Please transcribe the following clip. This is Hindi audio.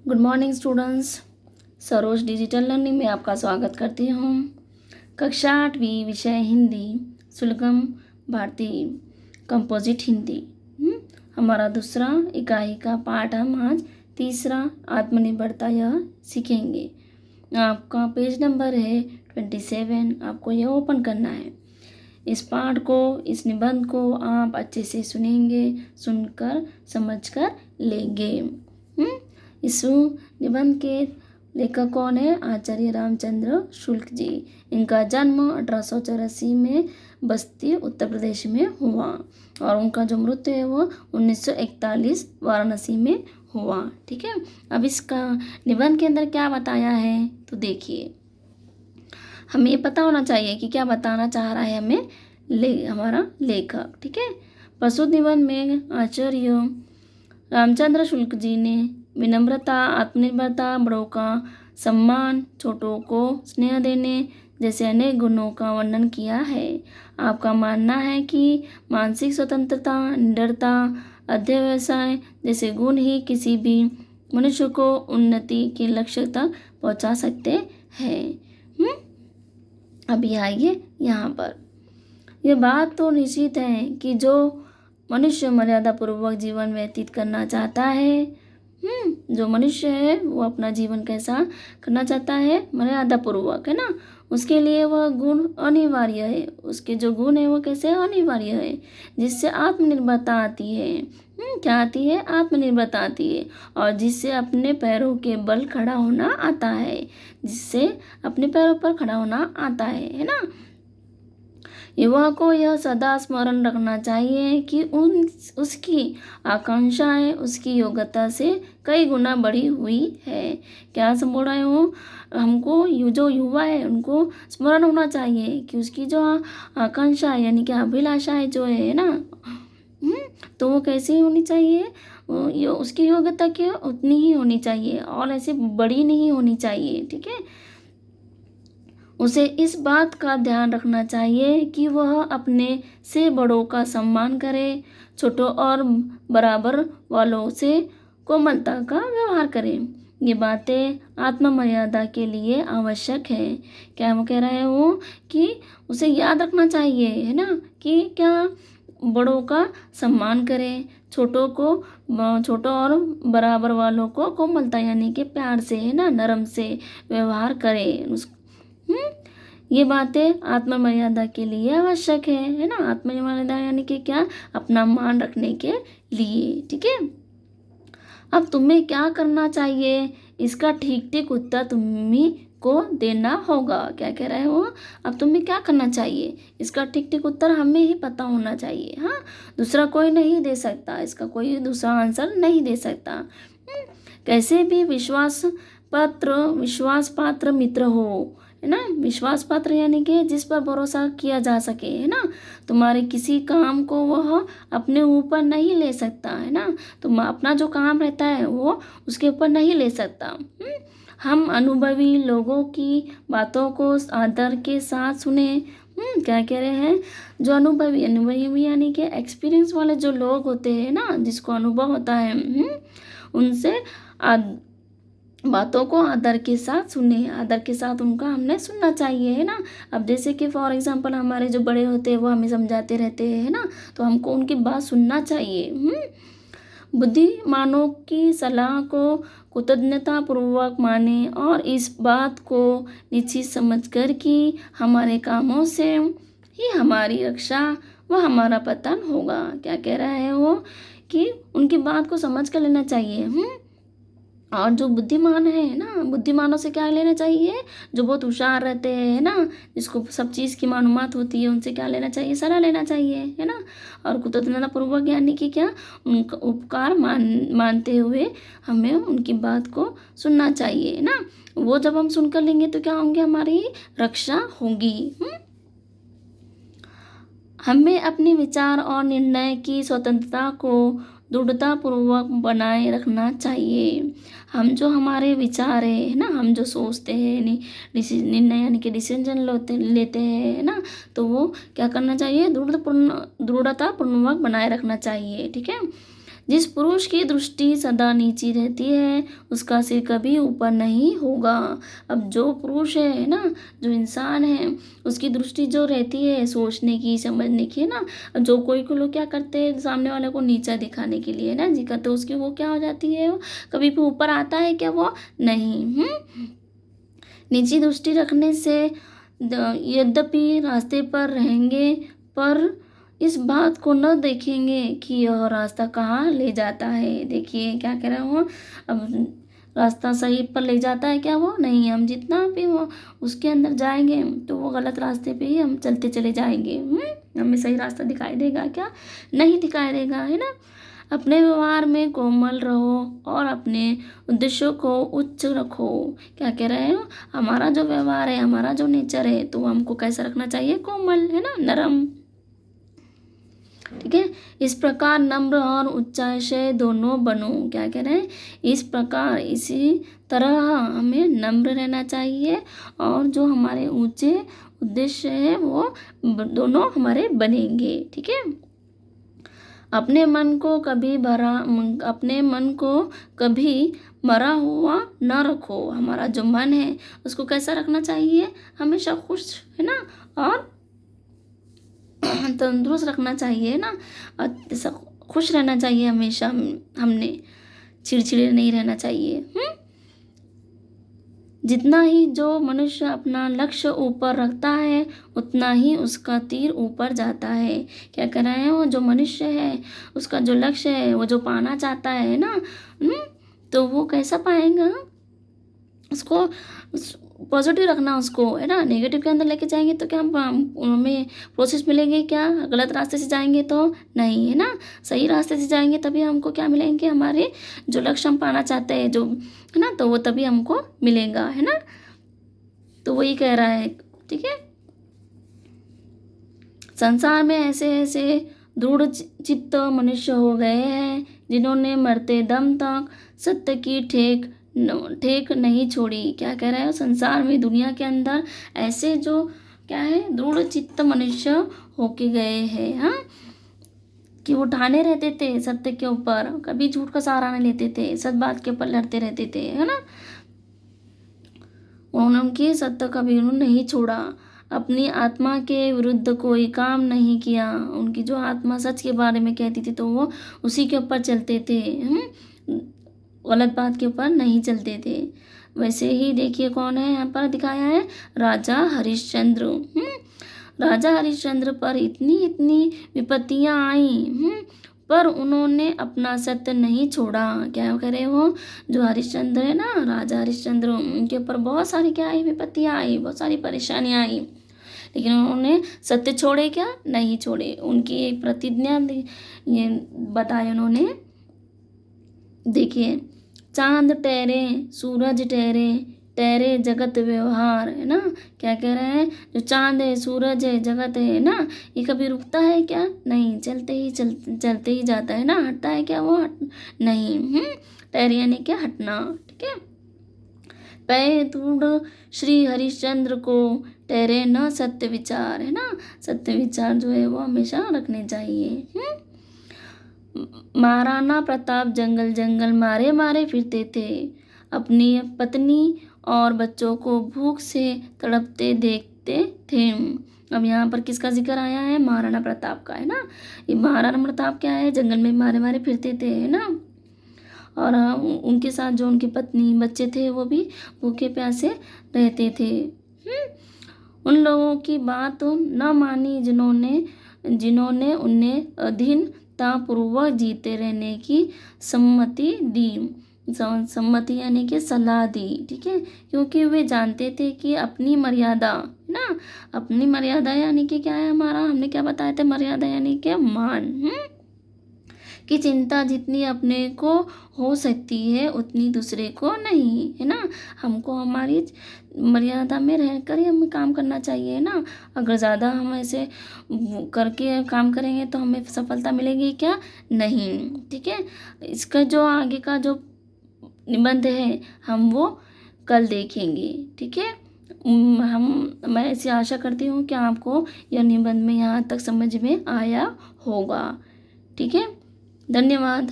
Good morning students. Saroj digital learning में आपका स्वागत करती हूँ। कक्षा 8वीं विषय हिंदी सुलगम भारतीय कंपोजिट हिंदी। हमारा दूसरा इकाई का पाठ हम आज तीसरा आत्मनिर्भरता यह सीखेंगे। आपका पेज नंबर है 27। आपको यह ओपन करना है। इस पाठ को, इस निबंध को आप अच्छे से सुनेंगे, सुनकर समझकर लेंगे। इस निबंध के लेखक कौन है? आचार्य रामचंद्र शुक्ल जी। इनका जन्म 1884 में बस्ती उत्तर प्रदेश में हुआ और उनका जो मृत्यु है वो 1941 वाराणसी में हुआ। ठीक है, अब इसका निबंध के अंदर क्या बताया है तो देखिए। हमें ये पता होना चाहिए कि क्या बताना चाह रहा है हमें हमारा लेखक। ठीक है, प्रस्तुत निबंध में आचार्य रामचंद्र शुक्ल जी ने विनम्रता, आत्मनिर्भरता, बड़ों का सम्मान, छोटों को स्नेह देने जैसे अनेक गुणों का वर्णन किया है। आपका मानना है कि मानसिक स्वतंत्रता, निडरता, अध्यवसाय जैसे गुण ही किसी भी मनुष्य को उन्नति के लक्ष्य तक पहुंचा सकते हैं। अभी आइए यहाँ पर। यह बात तो निश्चित है कि जो मनुष्य मर्यादा पूर्वक जीवन व्यतीत करना चाहता है, जो मनुष्य है वो अपना जीवन कैसा करना चाहता है? मर्यादा पूर्वक, है ना। उसके लिए वह गुण अनिवार्य है। उसके जो गुण है वो कैसे अनिवार्य है? जिससे आत्मनिर्भरता आती है। क्या आती है? आत्मनिर्भरता आती है। और जिससे अपने पैरों के बल खड़ा होना आता है, जिससे अपने पैरों पर खड़ा होना आता है ना। युवा को यह सदा स्मरण रखना चाहिए कि उसकी आकांक्षाएं उसकी योग्यता से कई गुना बढ़ी हुई है। क्या सब बोल रहे हो? हमको जो युवा है उनको स्मरण होना चाहिए कि उसकी जो आकांक्षा यानी कि अभिलाषाएं जो है ना, तो वो कैसी होनी चाहिए? उसकी योग्यता की उतनी ही होनी चाहिए और ऐसे बड़ी नहीं होनी चाहिए। ठीक है, उसे इस बात का ध्यान रखना चाहिए कि वह अपने से बड़ों का सम्मान करे, छोटों और बराबर वालों से कोमलता का व्यवहार करे। ये बातें आत्ममर्यादा के लिए आवश्यक है। क्या वो कह रहे हो कि उसे याद रखना चाहिए, है ना, कि क्या बड़ों का सम्मान करें, छोटों और बराबर वालों को कोमलता यानी कि प्यार से, है ना, नरम से व्यवहार करें। ये बातें आत्ममर्यादा के लिए आवश्यक है ना। आत्ममर्यादा यानी कि क्या? अपना मान रखने के लिए। ठीक है, अब तुम्हें क्या करना चाहिए? इसका ठीक ठीक उत्तर तुम्ही को देना होगा। क्या कह रहे हो? अब तुम्हें क्या करना चाहिए? इसका ठीक ठीक उत्तर हमें ही पता होना चाहिए। हाँ, दूसरा कोई नहीं दे सकता, इसका कोई दूसरा आंसर नहीं दे सकता। कैसे भी विश्वास पात्र मित्र हो, है ना। विश्वास पात्र यानी कि जिस पर भरोसा किया जा सके, है ना। तुम्हारे किसी काम को वह अपने ऊपर नहीं ले सकता, है ना। तुम अपना जो काम रहता है वो उसके ऊपर नहीं ले सकता। हम अनुभवी लोगों की बातों को आदर के साथ सुने। क्या कह रहे हैं? जो अनुभवी यानी कि एक्सपीरियंस वाले जो लोग होते हैं ना, जिसको अनुभव होता है, उनसे बातों को आदर के साथ सुने। आदर के साथ उनका हमने सुनना चाहिए, है ना। अब जैसे कि फॉर एग्जांपल हमारे जो बड़े होते हैं वो हमें समझाते रहते हैं, है ना, तो हमको उनकी बात सुनना चाहिए। बुद्धिमानों की सलाह को कृतज्ञता पूर्वक माने और इस बात को निश्चित समझकर कि हमारे कामों से ही हमारी रक्षा व हमारा पतन होगा। क्या कह रहा है वो? कि उनकी बात को समझ कर लेना चाहिए। और जो बुद्धिमान है ना, बुद्धिमानों से क्या लेना चाहिए? जो बहुत होशियार रहते हैं, है ना, जिसको सब चीज़ की मालूमात होती है, उनसे क्या लेना चाहिए? सलाह लेना चाहिए, है ना। और कृतज्ञता पूर्वक यानी कि क्या? उनका उपकार मानते हुए हमें उनकी बात को सुनना चाहिए, है ना। वो जब हम सुनकर लेंगे तो क्या होंगे? हमारी रक्षा होगी। हमें अपने विचार और निर्णय की स्वतंत्रता को दृढ़तापूर्वक बनाए रखना चाहिए। हम जो हमारे विचार है ना, हम जो सोचते हैं, निर्णय यानी कि डिसीजन लेते हैं, है ना, तो वो क्या करना चाहिए? दृढ़तापूर्वक बनाए रखना चाहिए। ठीक है, जिस पुरुष की दृष्टि सदा नीची रहती है उसका सिर कभी ऊपर नहीं होगा। अब जो पुरुष है ना, जो इंसान है, उसकी दृष्टि जो रहती है सोचने की, समझने की, है ना। जो कोई को लोग क्या करते हैं, सामने वाले को नीचा दिखाने के लिए, है ना जी, करते उसकी वो क्या हो जाती है, वो कभी भी ऊपर आता है क्या, वो नहीं। नीची दृष्टि रखने से यद्यपि रास्ते पर रहेंगे पर इस बात को न देखेंगे कि यह रास्ता कहाँ ले जाता है। देखिए क्या कह रहा हूँ, अब रास्ता सही पर ले जाता है क्या, वो नहीं। हम जितना भी वो उसके अंदर जाएंगे तो वो गलत रास्ते पे ही हम चलते चले जाएंगे। हमें सही रास्ता दिखाई देगा क्या, नहीं दिखाई देगा, है ना। अपने व्यवहार में कोमल रहो और अपने उद्देश्यों को उच्च रखो। क्या कह रहे हो, हमारा जो व्यवहार है, हमारा जो नेचर है, तो हमको कैसा रखना चाहिए, कोमल, है ना, नरम। ठीक है, इस प्रकार नम्र और उच्चाशय दोनों बनो। क्या कह रहे हैं, इस प्रकार, इसी तरह हमें नम्र रहना चाहिए और जो हमारे ऊंचे उद्देश्य है वो दोनों हमारे बनेंगे। ठीक है, अपने मन को कभी मरा हुआ न रखो। हमारा जो मन है उसको कैसा रखना चाहिए, हमेशा खुश, है ना, और तंदुरुस्त रखना चाहिए ना, और खुश रहना चाहिए हमेशा। हमने चिड़चिड़े नहीं रहना चाहिए। जितना ही जो मनुष्य अपना लक्ष्य ऊपर रखता है उतना ही उसका तीर ऊपर जाता है। क्या कर रहे हैं, वो जो मनुष्य है उसका जो लक्ष्य है, वो जो पाना चाहता है ना, तो वो कैसा पाएगा, उसको पॉजिटिव रखना उसको, है ना। नेगेटिव के अंदर लेके जाएंगे तो क्या हमें प्रोसेस मिलेंगे क्या, गलत रास्ते से जाएंगे तो नहीं, है ना। सही रास्ते से जाएंगे तभी हमको क्या मिलेंगे, हमारे जो लक्ष्य हम पाना चाहते हैं, जो, है ना, तो वो तभी हमको मिलेगा, है ना। तो वही कह रहा है। ठीक है, संसार में ऐसे ऐसे दृढ़ चित्त मनुष्य हो गए हैं जिन्होंने मरते दम तक सत्य की ठेक नहीं छोड़ी। क्या कह रहा है, संसार में, दुनिया के अंदर ऐसे जो क्या है, दृढ़ चित्त मनुष्य होके गए हैं, हाँ, कि वो ठाने रहते थे सत्य के ऊपर, कभी झूठ का सहारा नहीं लेते थे, सच बात के ऊपर लड़ते रहते थे, है ना। उनकी सत्य कभी उन्होंने नहीं छोड़ा, अपनी आत्मा के विरुद्ध कोई काम नहीं किया। उनकी जो आत्मा सच के बारे में कहती थी तो वो उसी के ऊपर चलते थे, गलत बात के ऊपर नहीं चलते थे। वैसे ही देखिए कौन है यहाँ पर दिखाया है, राजा हरिश्चंद्र। राजा हरिश्चंद्र पर इतनी इतनी विपत्तियां आई, पर उन्होंने अपना सत्य नहीं छोड़ा। क्या कह रहे हो, जो हरिश्चंद्र है ना, राजा हरिश्चंद्र, उनके ऊपर बहुत सारी क्या आई, विपत्तियां आई, बहुत सारी परेशानियां आई, लेकिन उन्होंने सत्य छोड़े क्या, नहीं छोड़े। उनकी एक प्रतिज्ञा ये बताई उन्होंने। देखिए, चांद ठहरे, सूरज ठहरे, ठहरे जगत व्यवहार, है ना। क्या कह रहे हैं, जो चांद है, सूरज है, जगत है ना, ये कभी रुकता है क्या, नहीं, चलते ही जाता है ना। हटता है क्या, वो नहीं। ठहरे यानी क्या, हटना। ठीक है, पै तुड़ श्री हरिश्चंद्र को ठहरे न सत्य विचार, है ना। सत्य विचार जो है वो हमेशा रखने चाहिए। महाराणा प्रताप जंगल जंगल मारे मारे फिरते थे, अपनी पत्नी और बच्चों को भूख से तड़पते देखते थे। अब यहाँ पर किसका जिक्र आया है, महाराणा प्रताप का, है ना। ये महाराणा प्रताप क्या है, जंगल में मारे मारे फिरते थे, है ना, और उनके साथ जो उनकी पत्नी बच्चे थे वो भी भूखे प्यासे रहते थे। उन लोगों की बात न मानी जिन्होंने उन्हें अधीनतापूर्वक जीते रहने की सम्मति दी। सम्मति यानी कि सलाह दी। ठीक है, क्योंकि वे जानते थे कि अपनी मर्यादा, ना, अपनी मर्यादा यानी कि क्या है हमारा, हमने क्या बताया था, मर्यादा यानी कि मान, की चिंता जितनी अपने को हो सकती है उतनी दूसरे को नहीं, है ना। हमको हमारी मर्यादा में रहकर ही हमें काम करना चाहिए ना। अगर ज़्यादा हम ऐसे करके काम करेंगे तो हमें सफलता मिलेगी क्या, नहीं। ठीक है, इसका जो आगे का जो निबंध है हम वो कल देखेंगे। ठीक है, मैं ऐसी आशा करती हूँ कि आपको यह निबंध में यहाँ तक समझ में आया होगा। ठीक है, धन्यवाद।